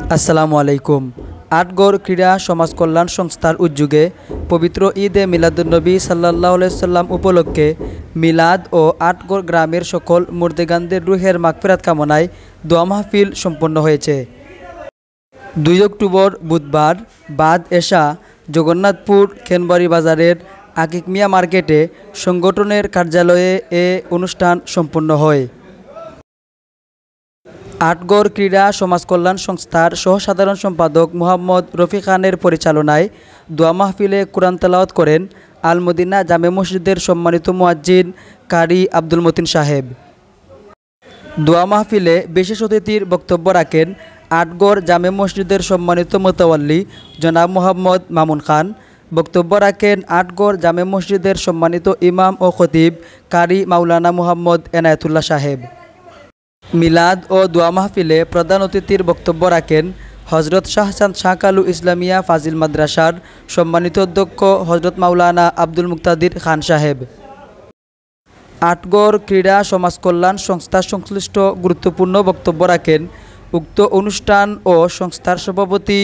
আসসালামু আলাইকুম। আটগড় ক্রীড়া সমাজ কল্যাণ সংস্থার উদ্যোগে পবিত্র ঈদে মিলাদুন্নবী সাল্লাল্লাহু আলাইহি সাল্লাম উপলক্ষে মিলাদ ও আটগড় গ্রামের সকল মুর্দেগানদের রুহের মাগফিরাত কামনায় দোয়া মাহফিল সম্পন্ন হয়েছে। 2 অক্টোবর বুধবার বাদ এশা জগন্নাথপুর খেনবাড়ি বাজারের আকিক মিয়া মার্কেটে সংগঠনের কার্যালয়ে এ অনুষ্ঠান সম্পন্ন হয়। আটগড় ক্রীড়া সমাজ কল্যাণ সংস্থার সহসাধারণ সম্পাদক মোহাম্মদ রফি খানের পরিচালনায় দোয়া মাহফিলে কোরআন তেলাওয়াত করেন আল মদিনা জামে মসজিদের সম্মানিত মুয়াজ্জিন কারি আব্দুল মতিন সাহেব। দোয়া মাহফিলে বিশেষ অতিথির বক্তব্য রাখেন আটগড় জামে মসজিদের সম্মানিত মোতাওয়াল্লি জনাব মোহাম্মদ মামুন খান। বক্তব্য রাখেন আটগড় জামে মসজিদের সম্মানিত ইমাম ও খতিব কারি মাওলানা মোহাম্মদ এনায়েতুল্লাহ সাহেব। মিলাদ ও দোয়া মাহফিলে প্রধান অতিথির বক্তব্য রাখেন হজরত শাহজান শাহ কালু ইসলামিয়া ফাজিল মাদ্রাসার সম্মানিত অধ্যক্ষ হজরত মাওলানা আব্দুল মুক্তাদির খান সাহেব। আটগড় ক্রীড়া সমাজ কল্যাণ সংস্থা সংশ্লিষ্ট গুরুত্বপূর্ণ বক্তব্য রাখেন উক্ত অনুষ্ঠান ও সংস্থার সভাপতি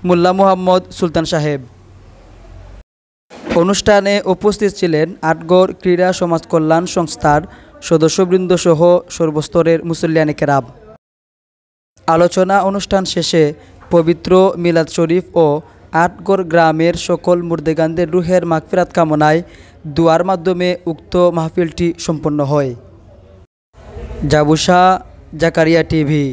মোল্লা মোহাম্মদ সুলতান সাহেব। অনুষ্ঠানে উপস্থিত ছিলেন আটগড় ক্রীড়া সমাজ কল্যাণ সংস্থার সদস্যবৃন্দ সহ সর্বস্তরের মুসল্লিয়ানে কেরাম। আলোচনা অনুষ্ঠান শেষে পবিত্র মিলাদ শরীফ ও আটগড় গ্রামের সকল মুর্দেগানদের রুহের মাগফিরাত কামনায় দুয়ার মাধ্যমে উক্ত মাহফিলটি সম্পন্ন হয়। জাবুশা জাকারিয়া টিভি।